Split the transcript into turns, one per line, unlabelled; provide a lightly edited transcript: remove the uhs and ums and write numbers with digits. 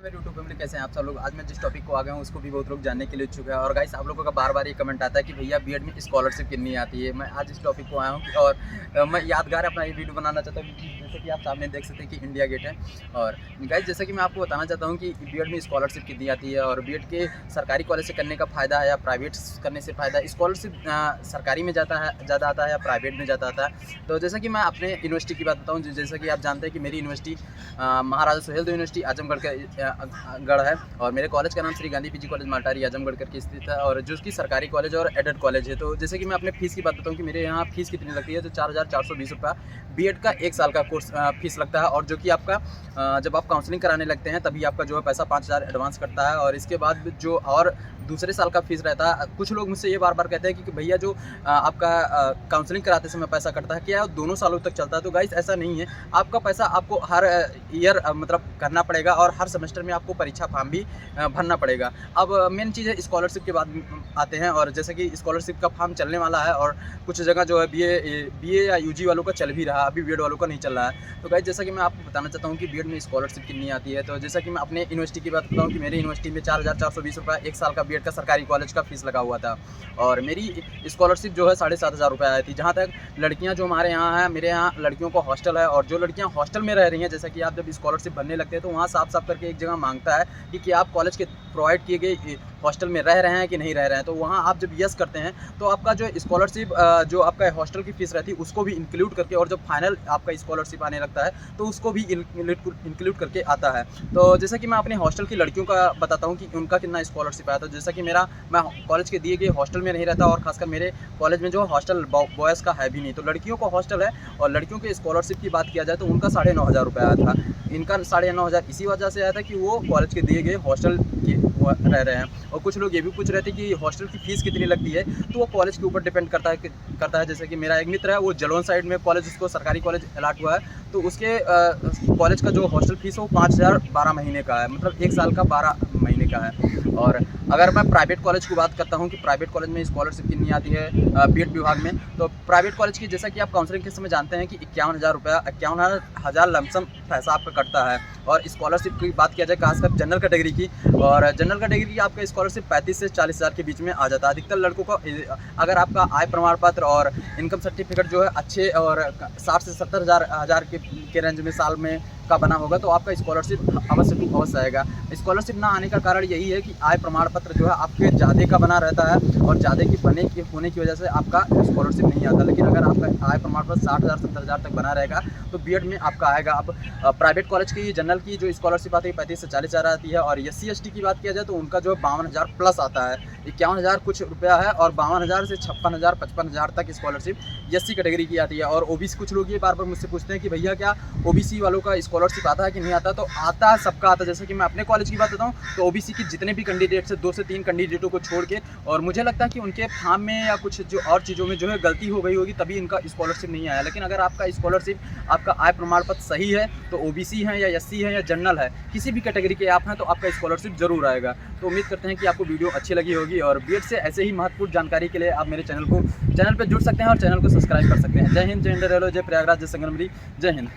मेरे YouTube family कैसे हैं आप सब लोग। आज मैं जिस टॉपिक को आ गया हूँ उसको भी बहुत लोग जानने के लिए इच्छुक है। और गाइस आप लोगों का बार बार ये कमेंट आता है कि भैया बीएड में स्कॉलरशिप कितनी आती है। मैं आज इस टॉपिक को आया हूँ और मैं यादगार अपना ये वीडियो बनाना चाहता हूँ क्योंकि जैसे कि आप सामने देख सकते हैं कि इंडिया गेट है। और गाइस जैसे कि मैं आपको बताना चाहता हूँ कि बीएड में स्कॉलरशिप कितनी आती है और बीएड के सरकारी कॉलेज से करने का फ़ायदा है या प्राइवेट करने से फ़ायदा है। स्कॉलरशिप सरकारी में ज़्यादा आता है या प्राइवेट में ज़्यादा आता है। तो जैसा कि मैं अपने यूनिवर्सिटी की बात बताऊँ, जैसा कि आप जानते हैं कि मेरी यूनिवर्सिटी महाराजा सुहेलदेव यूनिवर्सिटी आजमगढ़ का गढ़ है और मेरे कॉलेज का नाम श्री गांधी पीजी कॉलेज माल्टारी आजमगढ़ करके स्थित है और जो कि सरकारी कॉलेज और एडेड कॉलेज है। तो जैसे कि मैं अपने फीस की बात बताऊँ कि मेरे यहाँ फीस कितनी लगती है, तो 4,420 रुपये बीएड का 1 साल का कोर्स फीस लगता है। और जो कि आपका जब आप काउंसलिंग कराने लगते हैं तभी आपका जो है पैसा 5,000 एडवांस कटता है और इसके बाद जो और दूसरे साल का फीस रहता है। कुछ लोग मुझसे ये बार बार कहते हैं कि भैया जो आपका काउंसलिंग कराते समय पैसा कटता है क्या दोनों सालों तक चलता है। तो गाइस ऐसा नहीं है, आपका पैसा आपको हर ईयर मतलब करना पड़ेगा और हर सेमेस्टर में आपको परीक्षा फॉर्म भी भरना पड़ेगा। अब मेन चीज़ है स्कॉलरशिप के बाद आते हैं और जैसे कि स्कॉलरशिप का फॉर्म चलने वाला है और कुछ जगह जो है बीए या यूजी वालों का चल भी रहा है, अभी बीएड वालों का नहीं चल रहा है। तो गाइस जैसा कि मैं आपको बताना चाहता हूँ कि बीएड में स्कॉलरशिप कितनी आती है। तो जैसा कि मैं अपने यूनिवर्सिटी की बात बताऊँ कि मेरी यूनिवर्सिटी में 4,420 रुपये 1 साल का बीएड का सरकारी कॉलेज का फीस लगा हुआ था और मेरी स्कॉलरशिप जो है 7,500 रुपये आई थी। जहाँ तक लड़कियाँ जो हमारे यहाँ हैं, मेरे यहाँ लड़कियों को हॉस्टल है और जो लड़कियाँ हॉस्टल में रह रही हैं, जैसा कि आप जब स्कॉलरशिप भरने लगते हैं तो वहाँ साफ साफ करके एक जगह मांगता है कि आप कॉलेज के प्रोवाइड किए गए हॉस्टल में रह रहे हैं कि नहीं रह रहे हैं। तो वहाँ आप जब यस करते हैं तो आपका जो स्कॉलरशिप जो आपका हॉस्टल की फ़ीस रहती है उसको भी इंक्लूड करके और जब फाइनल आपका स्कॉलरशिप आने लगता है तो उसको भी इंक्लूड करके आता है। तो जैसा कि मैं अपने हॉस्टल की लड़कियों का बताता हूँ कि उनका कितना स्कॉलरशिप आया। तो जैसा कि मैं कॉलेज के दिए गए हॉस्टल में नहीं रहता और खासकर मेरे कॉलेज में जो हॉस्टल बॉयज़ का है भी नहीं, तो लड़कियों का हॉस्टल है और लड़कियों के स्कॉलरशिप की बात किया जाए तो उनका 9,500 रुपये आया था। इनका 9,500 इसी वजह से आया था कि वो कॉलेज के दिए गए हॉस्टल के रह रहे हैं। और कुछ लोग ये भी पूछ रहे थे कि हॉस्टल की फ़ीस कितनी लगती है, तो वो कॉलेज के ऊपर डिपेंड करता है। जैसे कि मेरा एक मित्र है, वो जलोन साइड में कॉलेज, उसको सरकारी कॉलेज अलॉट हुआ है, तो उसके कॉलेज का जो हॉस्टल फीस है वो 5,000 12 महीने का है, मतलब 1 साल का 12 महीने का है। और अगर मैं प्राइवेट कॉलेज की बात करता हूँ कि प्राइवेट कॉलेज में स्कॉलरशिप कितनी आती है बीएड विभाग में, तो प्राइवेट कॉलेज की जैसा कि आप काउंसलिंग के समय जानते हैं कि 51,000 रुपया 51,000 लमसम पैसा आपका कटता है। और स्कॉलरशिप की बात किया जाए खासकर जनरल कैटेगरी की, और जनरल कैटेगरी की आपका स्कॉलरशिप 35 से 40,000 के बीच में आ जाता है। अधिकतर लड़कों का अगर आपका आय प्रमाण पत्र और इनकम सर्टिफिकेट जो है अच्छे और 60 से 70,000 के रेंज में साल में का बना होगा तो आपका स्कॉलरशिप अवश्य आएगा। स्कॉलरशिप ना आने का कारण यही है कि आय प्रमाण पत्र जो है आपके ज़्यादा का बना रहता है और ज़्यादा की होने की वजह से आपका स्कॉलरशिप नहीं आता। लेकिन अगर आपका आय प्रमाण पत्र 60,000 70,000 तक बना रहेगा तो बीएड में आपका आएगा। अब प्राइवेट कॉलेज की जनरल की जो स्कॉलरशिप आती है 35 से 40,000 आती है और SC ST की बात किया जाए तो उनका जो है 52,000 प्लस आता है। 51,000 कुछ रुपया है और 52,000 से 56,000 55,000 तक स्कॉलरशिप SC कैटेगरी की आती है। और OBC कुछ लोग ये बार बार मुझसे पूछते हैं कि भैया क्या OBC वालों का स्कॉलरशिप आता है कि नहीं आता, तो आता है, सबका आता है। जैसे कि मैं अपने कॉलेज की बात बताऊँ तो OBC की जितने भी कैंडिडेट्स हैं 2 से 3 कैंडिडेटों को छोड़ के, और मुझे लगता है कि उनके फॉर्म में या कुछ जो और चीज़ों में जो है गलती हो गई होगी तभी इनका स्कॉलरशिप नहीं आया। लेकिन अगर आपका स्कॉलरशिप आपका आय प्रमाण पत्र सही है तो OBC है या SC है या जनरल है, किसी भी कैटेगरी के आप हैं तो आपका स्कॉलरशिप जरूर आएगा। तो उम्मीद करते हैं कि आपको वीडियो अच्छी लगी होगी और बीएड से ऐसे ही महत्वपूर्ण जानकारी के लिए आप मेरे चैनल पर जुड़ सकते हैं और चैनल को सब्सक्राइब कर सकते हैं। जय हिंद, जय इंडिया, जय प्रयागराज, जय संगमरी, जय हिंद।